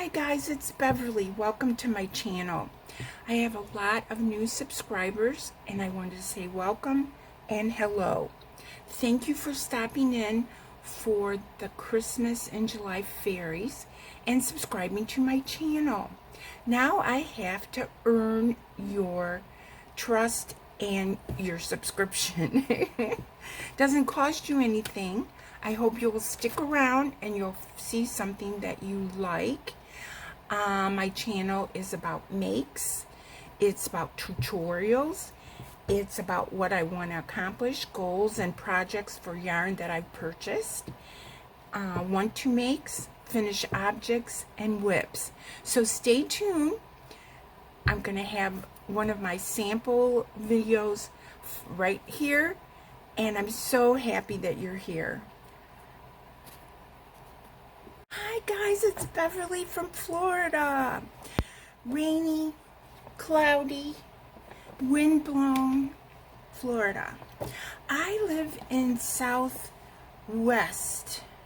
Hi guys, it's Beverly. Welcome to my channel. I have a lot of new subscribers and I wanted to say welcome and hello. Thank you for stopping in for the Christmas and July fairies and subscribing to my channel. Now I have to earn your trust and your subscription. Doesn't cost you anything. I hope you will stick around and you'll see something that you like. My channel is about makes. It's about tutorials. It's about what I want to accomplish, goals and projects for yarn that I've purchased. Want to makes, finish objects, and whips. So stay tuned. I'm going to have one of my sample videos right here. And I'm so happy that you're here. Hi guys, it's Beverly from Florida. Rainy, cloudy, windblown Florida. I live in southwest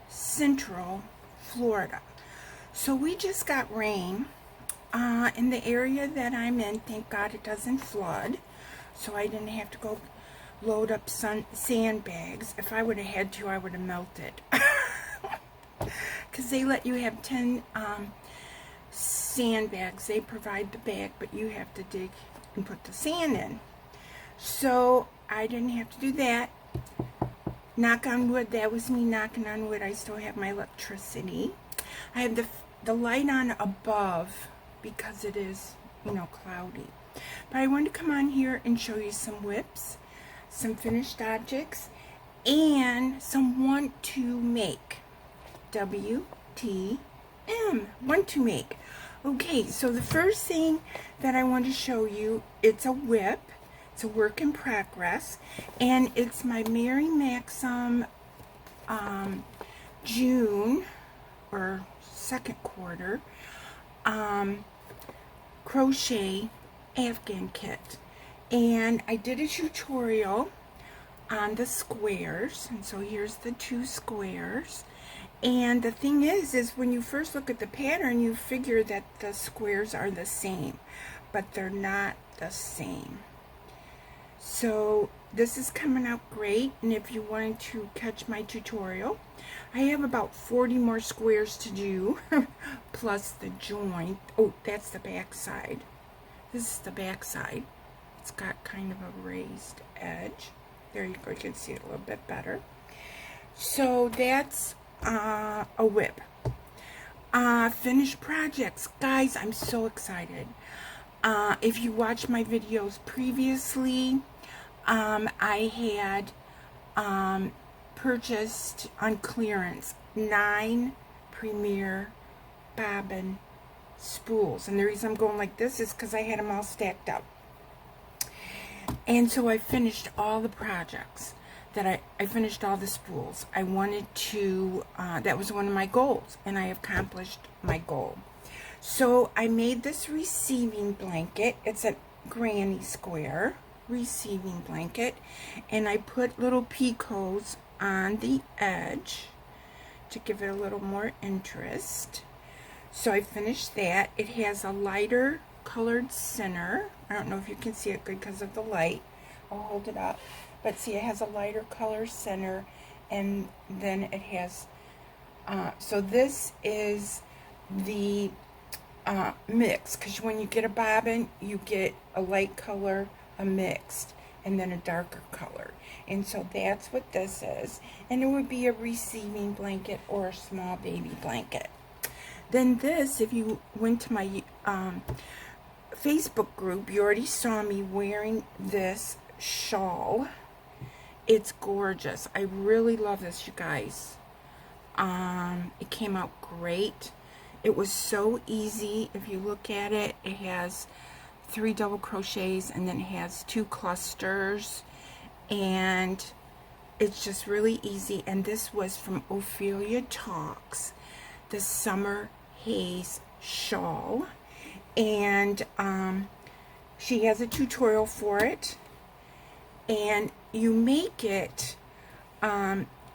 central Florida. So we just got rain in the area that I'm in. Thank God it doesn't flood. So I didn't have to go load up sandbags. If I would have had to, I would have melted. Because they let you have 10 sandbags. They provide the bag, but you have to dig and put the sand in. So I didn't have to do that. Knock on wood. That was me knocking on wood. I still have my electricity. I have the light on above because it is, you know, cloudy. But I wanted to come on here and show you some whips, some finished objects, and some want to make. WTM, want to make. Okay, so the first thing that I want to show you, it's a whip. It's a work in progress, and it's my MaryMaxim June or second quarter crochet Afghan kit. And I did a tutorial on the squares, and so here's the 2 squares. And the thing is when you first look at the pattern, you figure that the squares are the same, but they're not the same. So this is coming out great, and if you wanted to catch my tutorial, I have about 40 more squares to do, plus the joint. Oh, that's the back side. This is the back side. It's got kind of a raised edge. There you go, you can see it a little bit better. So that's a whip. Finished projects. Guys, I'm so excited. If you watched my videos previously, I had purchased on clearance 9 Premier bobbin spools. And the reason I'm going like this is because I had them all stacked up. And so I finished all the projects. That I finished all the spools. I wanted to, that was one of my goals, and I accomplished my goal. So I made this receiving blanket. It's a granny square receiving blanket, and I put little picots on the edge to give it a little more interest. So I finished that. It has a lighter colored center. I don't know if you can see it good because of the light. I'll hold it up. But see, it has a lighter color center, and then it has, so this is the mix, because when you get a bobbin, you get a light color, a mixed, and then a darker color. And so that's what this is. And it would be a receiving blanket or a small baby blanket. Then this, if you went to my Facebook group, you already saw me wearing this shawl. It's gorgeous. I really love this, you guys. It came out great. It was so easy. If you look at it, it has 3 double crochets, and then it has 2 clusters, and it's just really easy. And this was from Ophelia Talks, the Summer Haze shawl, and she has a tutorial for it. And you make it,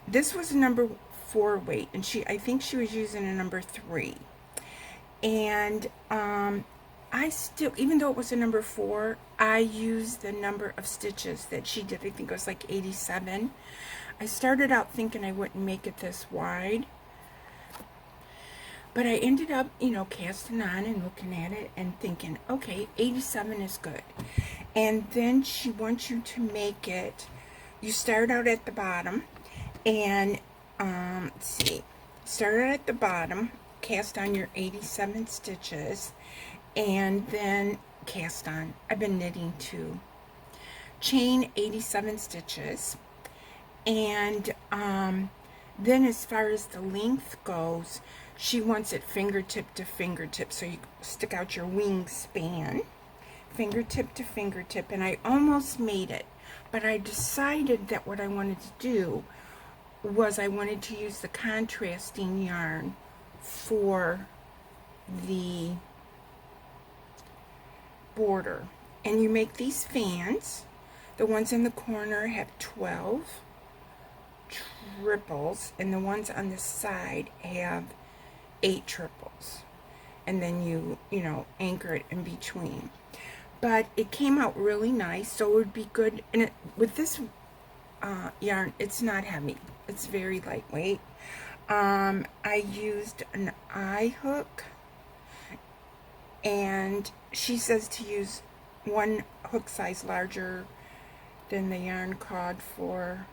this was a number 4 weight, and I think she was using a number 3. And I still, even though it was a number 4, I used the number of stitches that she did. I think it was like 87. I started out thinking I wouldn't make it this wide, but I ended up, you know, casting on and looking at it and thinking, okay, 87 is good. And then she wants you to make it, you start out at the bottom, and let's see, start out at the bottom, cast on your 87 stitches, and then cast on, I've been knitting too, chain 87 stitches, and then as far as the length goes, she wants it fingertip to fingertip, so you stick out your wingspan, fingertip to fingertip, and I almost made it, but I decided that what I wanted to do was I wanted to use the contrasting yarn for the border. And you make these fans. The ones in the corner have 12 triples, and the ones on the side have 8 triples. And then you know, anchor it in between. But it came out really nice, so it would be good. And with this yarn, it's not heavy. It's very lightweight. I used an eye hook, and she says to use one hook size larger than the yarn called for,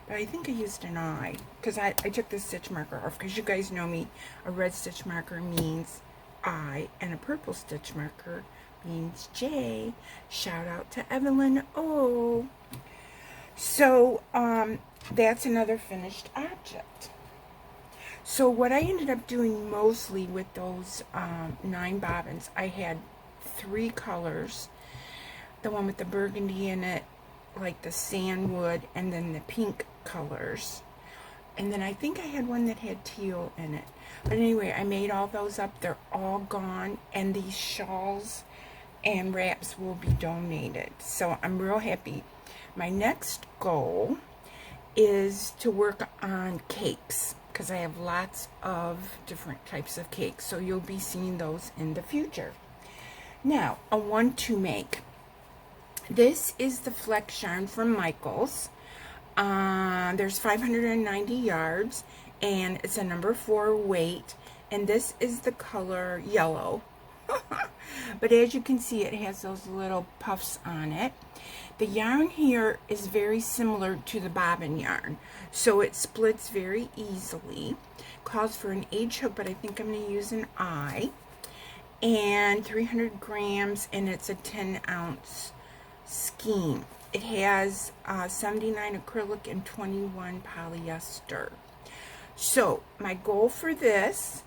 but I think I used an eye, because I took the stitch marker off, because you guys know me, a red stitch marker means I, and a purple stitch marker means J. Shout out to Evelyn. Oh, so that's another finished object. So what I ended up doing mostly with those 9 bobbins, I had 3 colors, the one with the burgundy in it, like the sandwood, and then the pink colors, and then I think I had one that had teal in it. But anyway, I made all those up. They're all gone, and these shawls and wraps will be donated, so I'm real happy. My next goal is to work on cakes, because I have lots of different types of cakes, so you'll be seeing those in the future. Now, a one to make. This is the flex yarn from Michaels. There's 590 yards, and it's a number 4 weight, and this is the color yellow. But as you can see, it has those little puffs on it. The yarn here is very similar to the bobbin yarn, so it splits very easily. Calls for an H hook, but I think I'm going to use an I. And 300 grams, and it's a 10-ounce skein. It has 79 acrylic and 21 polyester. So my goal for this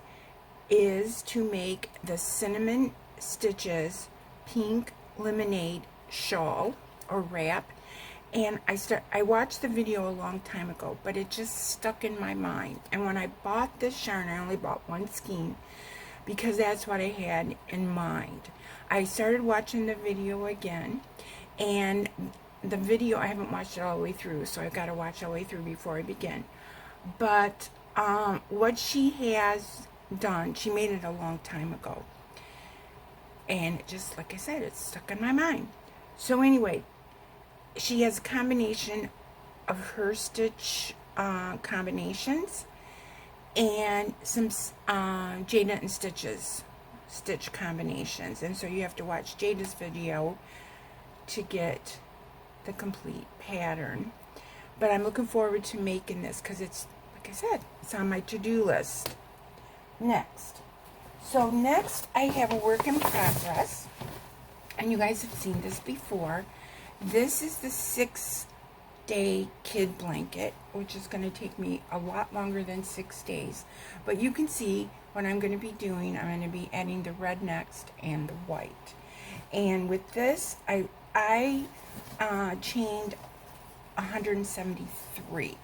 is to make the Cinnamon Stitches Pink Lemonade Shawl or wrap, and I watched the video a long time ago, but it just stuck in my mind. And when I bought this yarn, I only bought 1 skein because that's what I had in mind. I started watching the video again, and the video, I haven't watched it all the way through, so I've got to watch all the way through before I begin. But what she has done, she made it a long time ago, and it just, like I said, it's stuck in my mind. So anyway, she has a combination of her stitch combinations and some jaydainstitches stitch combinations, and so you have to watch Jada's video to get the complete pattern. But I'm looking forward to making this because it's, like I said, it's on my to-do list. Next, I have a work in progress, and you guys have seen this before. This is the 6-day kid blanket, which is going to take me a lot longer than 6 days. But you can see what I'm going to be doing. I'm going to be adding the red next and the white. And with this, I chained 173,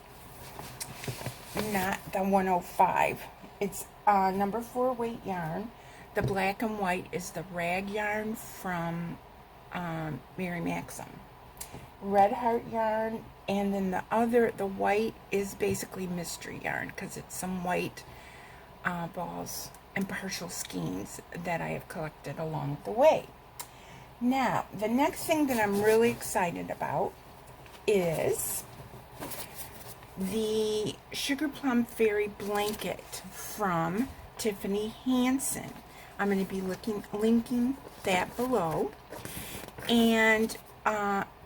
not the 105. It's number 4 weight yarn. The black and white is the rag yarn from MaryMaxim. Red heart yarn, and then the white is basically mystery yarn because it's some white balls and partial skeins that I have collected along the way. Now, the next thing that I'm really excited about is the Sugar Plum Fairy Blanket from Tiffany Hansen. I'm going to be linking that below. And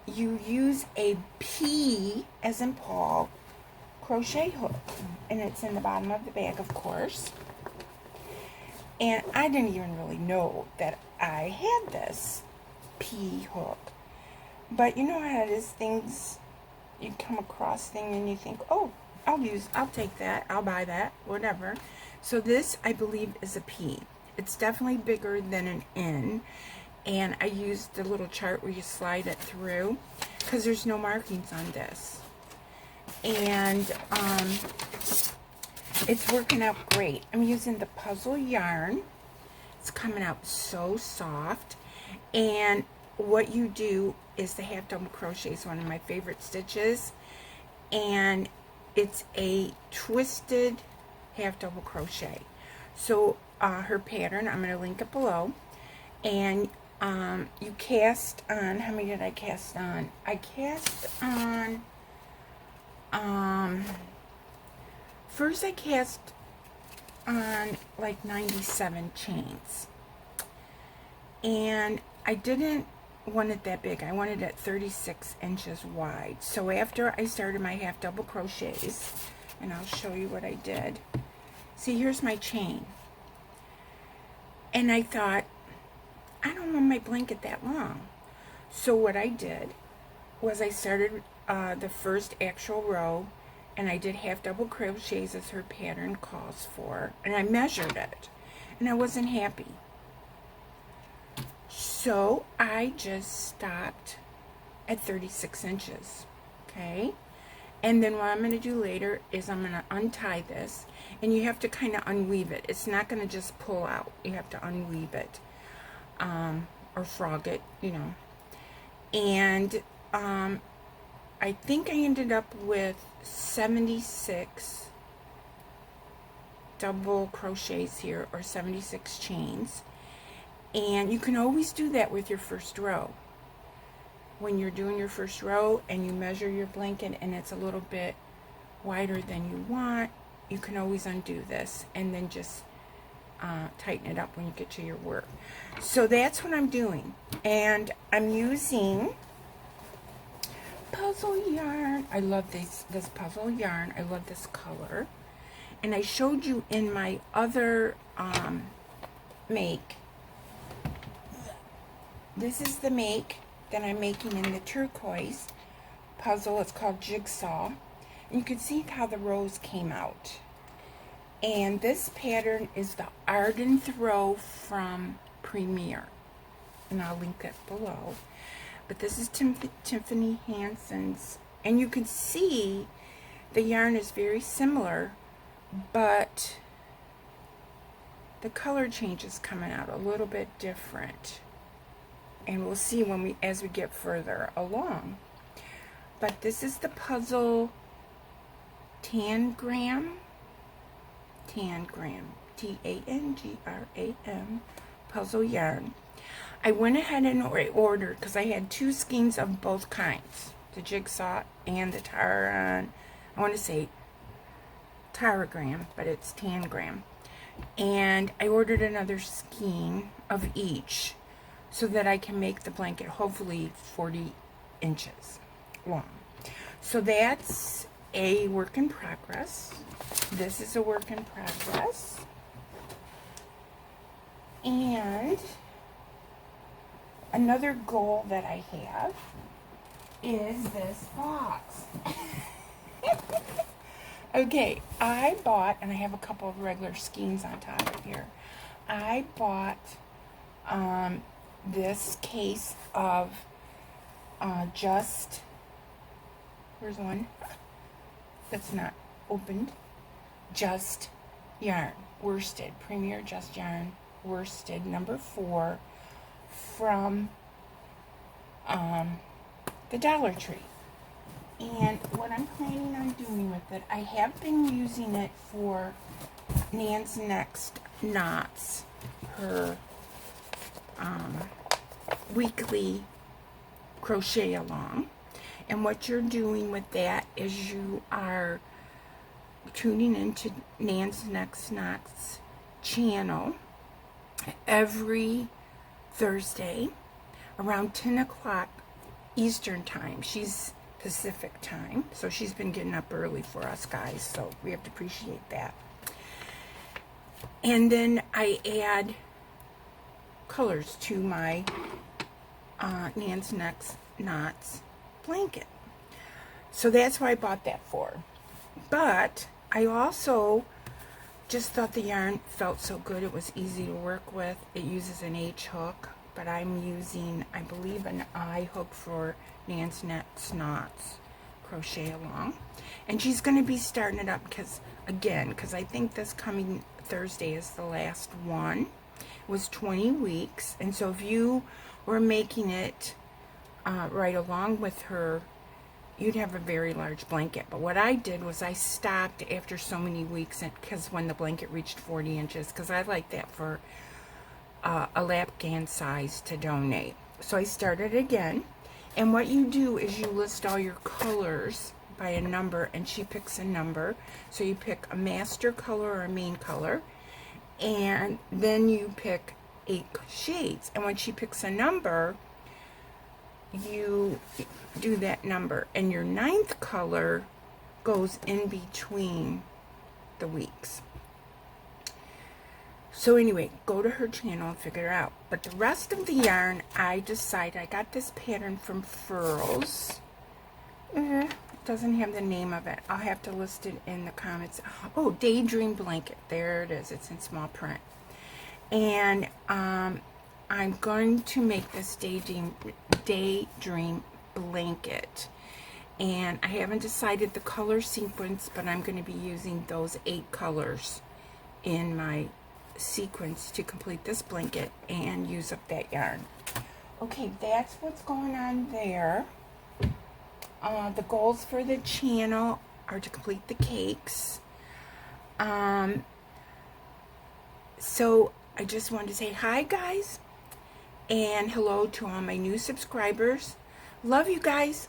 you use a P, as in Paul, crochet hook. And it's in the bottom of the bag, of course. And I didn't even really know that I had this P hook. But you know how it is, things, you come across things and you think, oh, I'll take that, I'll buy that, whatever. So this, I believe, is a P. It's definitely bigger than an N. And I used the little chart where you slide it through, because there's no markings on this. And it's working out great. I'm using the puzzle yarn. It's coming out so soft. And what you do is the half double crochet is one of my favorite stitches. And it's a twisted half double crochet. So her pattern, I'm going to link it below. And you cast on, how many did I cast on? I cast on, first I cast on like 97 chains. And I didn't want it that big. I wanted it 36 inches wide. So after I started my half double crochets, and I'll show you what I did. See, here's my chain. And I thought, I don't want my blanket that long. So what I did was I started the first actual row, and I did half double crochets as her pattern calls for, and I measured it, and I wasn't happy. So I just stopped at 36 inches, okay? And then what I'm going to do later is I'm going to untie this, and you have to kind of unweave it. It's not going to just pull out. You have to unweave it. Or frog it, you know. And I think I ended up with 76 double crochets here, or 76 chains. And you can always do that with your first row. When you're doing your first row and you measure your blanket and it's a little bit wider than you want, you can always undo this and then just tighten it up when you get to your work. So that's what I'm doing, and I'm using puzzle yarn. I love this puzzle yarn. I love this color, and I showed you in my other make. This is the make that I'm making in the turquoise puzzle. It's called Jigsaw, and you can see how the rows came out. And this pattern is the Arden throw from Premier, and I'll link it below. But this is Tiffany Hansen's, and you can see the yarn is very similar, but the color change is coming out a little bit different, and we'll see as we get further along. But this is the puzzle Tangram, T-A-N-G-R-A-M, puzzle yarn. I went ahead and ordered, because I had 2 skeins of both kinds, the jigsaw and the I want to say Tangram, but it's Tangram. And I ordered another skein of each so that I can make the blanket hopefully 40 inches long. So that's a work in progress. This is a work in progress. And another goal that I have is this box. Okay, I bought, and I have a couple of regular skeins on top of here. I bought this case of where's one that's not opened, Just Yarn, worsted, Premier Just Yarn, worsted, number 4, from the Dollar Tree. And what I'm planning on doing with it, I have been using it for Nan's next Knots, her weekly crochet along. And what you're doing with that is you are tuning into Nan's Next Knots channel every Thursday around 10 o'clock Eastern time. She's Pacific time, so she's been getting up early for us guys, so we have to appreciate that. And then I add colors to my Nan's Next Knots blanket. So that's what I bought that for. But I also just thought the yarn felt so good. It was easy to work with. It uses an H hook, but I'm using, I believe, an I hook for Nan's Next Knots crochet along. And she's going to be starting it up because I think this coming Thursday is the last one. It was 20 weeks. And so if you were making it right along with her, you'd have a very large blanket. But what I did was I stopped after so many weeks, because when the blanket reached 40 inches, because I like that for a Afghan size to donate. So I started again. And what you do is you list all your colors by a number, and she picks a number. So you pick a master color or a main color, and then you pick 8 shades. And when she picks a number, you do that number, and your 9th color goes in between the weeks. So anyway, go to her channel and figure it out. But the rest of the yarn, I got this pattern from Furls. Doesn't have the name of it. I'll have to list it in the comments. Oh, Daydream blanket. There it is. It's in small print. And I'm going to make this Daydream blanket. And I haven't decided the color sequence, but I'm going to be using those 8 colors in my sequence to complete this blanket and use up that yarn. Okay, that's what's going on there. The goals for the channel are to complete the cakes. So I just wanted to say hi guys, and hello to all my new subscribers. Love you guys.